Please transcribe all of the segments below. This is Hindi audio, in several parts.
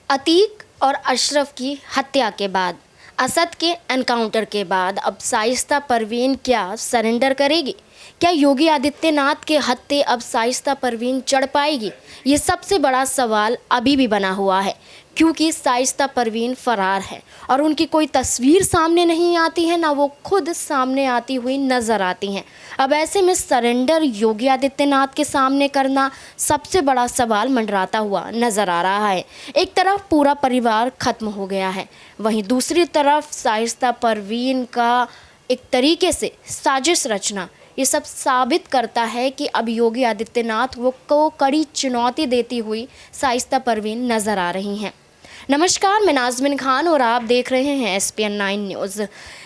अतीक और अशरफ की हत्या के बाद, असद के एनकाउंटर के बाद अब शाइस्ता परवीन क्या सरेंडर करेगी? क्या योगी आदित्यनाथ के हत्थे अब शाइस्ता परवीन चढ़ पाएगी? ये सबसे बड़ा सवाल अभी भी बना हुआ है, क्योंकि शाइस्ता परवीन फरार है और उनकी कोई तस्वीर सामने नहीं आती है, ना वो खुद सामने आती हुई नज़र आती हैं। अब ऐसे में सरेंडर योगी आदित्यनाथ के सामने करना सबसे बड़ा सवाल मंडराता हुआ नज़र आ रहा है। एक तरफ पूरा परिवार ख़त्म हो गया है, वहीं दूसरी तरफ शाइस्ता परवीन का एक तरीके से साजिश रचना ये सब साबित करता है कि अब योगी आदित्यनाथ को कड़ी चुनौती देती हुई शाइस्ता परवीन नज़र आ रही हैं। नमस्कार, मैं नाज़मीन खान और आप देख रहे हैं SPN 9 न्यूज़।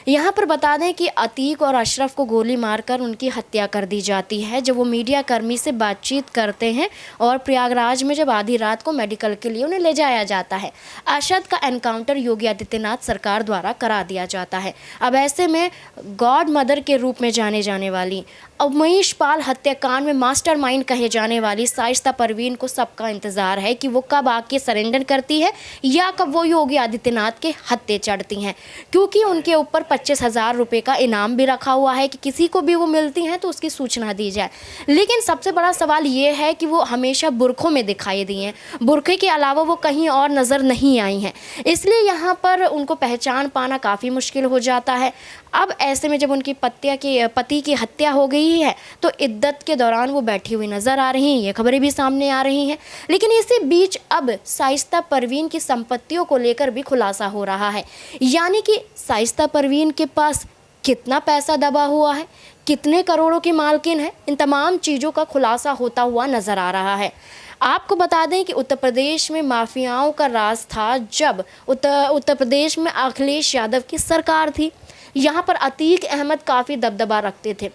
यहाँ पर बता दें कि अतीक और अशरफ को गोली मारकर उनकी हत्या कर दी जाती है जब वो मीडिया कर्मी से बातचीत करते हैं और प्रयागराज में जब आधी रात को मेडिकल के लिए उन्हें ले जाया जाता है। असद का एनकाउंटर योगी आदित्यनाथ सरकार द्वारा करा दिया जाता है। अब ऐसे में गॉड मदर के रूप में जाने जाने वाली उमेश पाल हत्याकांड में मास्टरमाइंड कहे जाने वाली शाइस्ता परवीन को सबका इंतज़ार है कि वो कब आके सरेंडर करती है या कब वो योगी आदित्यनाथ के हत्थे चढ़ती हैं, क्योंकि उनके ऊपर 25,000 रुपये का इनाम भी रखा हुआ है कि किसी को भी वो मिलती हैं तो उसकी सूचना दी जाए। लेकिन सबसे बड़ा सवाल ये है कि वो हमेशा बुरखों में दिखाई दी हैं, बुरखे के अलावा वो कहीं और नज़र नहीं आई हैं, इसलिए यहाँ पर उनको पहचान पाना काफ़ी मुश्किल हो जाता है। अब ऐसे में जब उनकी पति की हत्या हो गई है तो इद्दत के दौरान वो बैठी हुई नज़र आ रही हैं, ये खबरें भी सामने आ रही हैं। लेकिन इसी बीच अब शाइस्ता परवीन की संपत्तियों को लेकर भी खुलासा हो रहा है, यानी कि शाइस्ता परवीन के पास कितना पैसा दबा हुआ है, कितने करोड़ों की मालकिन है, इन तमाम चीज़ों का खुलासा होता हुआ नज़र आ रहा है। आपको बता दें कि उत्तर प्रदेश में माफियाओं का राज था जब उत्तर प्रदेश में अखिलेश यादव की सरकार थी। यहाँ पर अतीक अहमद काफ़ी दबदबा रखते थे।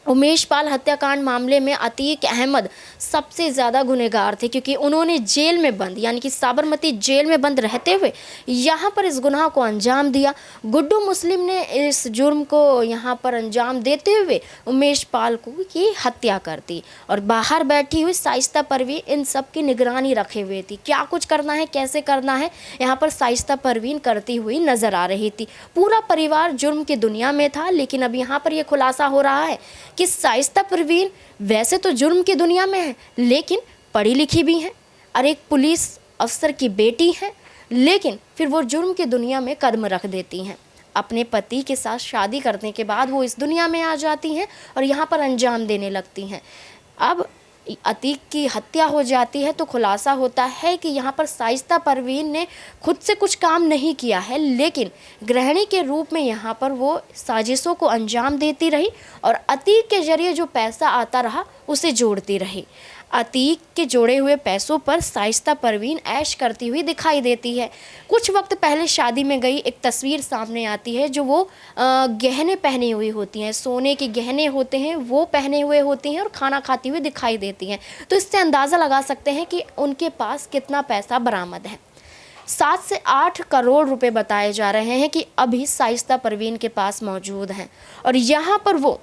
उमेश पाल हत्याकांड मामले में अतीक अहमद सबसे ज़्यादा गुनहगार थे, क्योंकि उन्होंने जेल में बंद यानी कि साबरमती जेल में बंद रहते हुए यहाँ पर इस गुनाह को अंजाम दिया। गुड्डू मुस्लिम ने इस जुर्म को यहाँ पर अंजाम देते हुए उमेश पाल को की हत्या कर दी और बाहर बैठी हुई शाइस्ता परवीन इन सब की निगरानी रखे हुए थी। क्या कुछ करना है, कैसे करना है, यहाँ पर शाइस्ता परवीन करती हुई नज़र आ रही थी। पूरा परिवार जुर्म की दुनिया में था, लेकिन अब यहाँ पर यह खुलासा हो रहा है कि शाइस्ता परवीन वैसे तो जुर्म की दुनिया में है, लेकिन पढ़ी लिखी भी हैं और एक पुलिस अफसर की बेटी हैं, लेकिन फिर वो जुर्म की दुनिया में कदम रख देती हैं। अपने पति के साथ शादी करने के बाद वो इस दुनिया में आ जाती हैं और यहाँ पर अंजाम देने लगती हैं। अब अतीक की हत्या हो जाती है तो खुलासा होता है कि यहाँ पर शाइस्ता परवीन ने खुद से कुछ काम नहीं किया है, लेकिन गृहिणी के रूप में यहाँ पर वो साजिशों को अंजाम देती रही और अतीक के जरिए जो पैसा आता रहा उसे जोड़ती रही। अतीक के जोड़े हुए पैसों पर शाइस्ता परवीन ऐश करती हुई दिखाई देती है। कुछ वक्त पहले शादी में गई एक तस्वीर सामने आती है जो वो गहने पहनी हुई होती हैं, सोने के गहने होते हैं वो पहने हुए होती हैं और खाना खाती हुई दिखाई देती हैं। तो इससे अंदाज़ा लगा सकते हैं कि उनके पास कितना पैसा बरामद है। 7 से 8 करोड़ रुपए बताए जा रहे हैं कि अभी शाइस्ता परवीन के पास मौजूद हैं और यहाँ पर वो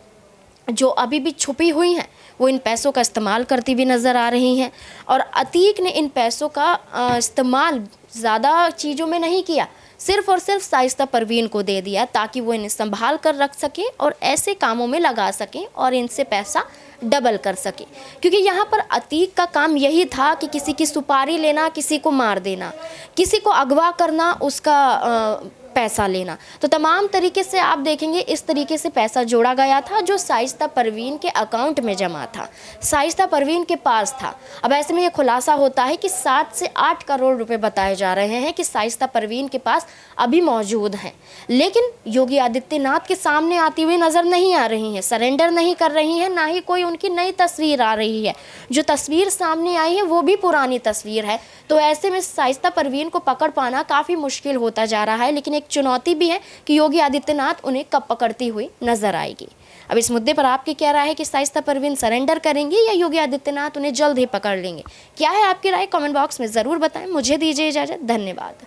जो अभी भी छुपी हुई हैं वो इन पैसों का इस्तेमाल करती हुई नज़र आ रही हैं। और अतीक ने इन पैसों का इस्तेमाल ज़्यादा चीज़ों में नहीं किया, सिर्फ़ और सिर्फ शाइस्ता परवीन को दे दिया ताकि वो इन्हें संभाल कर रख सकें और ऐसे कामों में लगा सकें और इनसे पैसा डबल कर सके। क्योंकि यहाँ पर अतीक का काम यही था कि किसी की सुपारी लेना, किसी को मार देना, किसी को अगवा करना, उसका पैसा लेना। तो तमाम तरीके से आप देखेंगे इस तरीके से पैसा जोड़ा गया था जो शाइस्ता परवीन के अकाउंट में जमा था, शाइस्ता परवीन के पास था। अब ऐसे में ये खुलासा होता है कि 7 से 8 करोड़ रुपए बताए जा रहे हैं कि शाइस्ता परवीन के पास अभी मौजूद हैं, लेकिन योगी आदित्यनाथ के सामने आती हुई नज़र नहीं आ रही हैं, सरेंडर नहीं कर रही हैं, ना ही कोई उनकी नई तस्वीर आ रही है। जो तस्वीर सामने आई है वो भी पुरानी तस्वीर है। तो ऐसे में शाइस्ता परवीन को पकड़ पाना काफ़ी मुश्किल होता जा रहा है, लेकिन एक चुनौती भी है कि योगी आदित्यनाथ उन्हें कब पकड़ती हुई नजर आएगी। अब इस मुद्दे पर आपकी क्या राय है कि शाइस्ता परवीन सरेंडर करेंगी या योगी आदित्यनाथ उन्हें जल्द ही पकड़ लेंगे? क्या है आपकी राय? कमेंट बॉक्स में ज़रूर बताएं। मुझे दीजिए इजाज़त। धन्यवाद।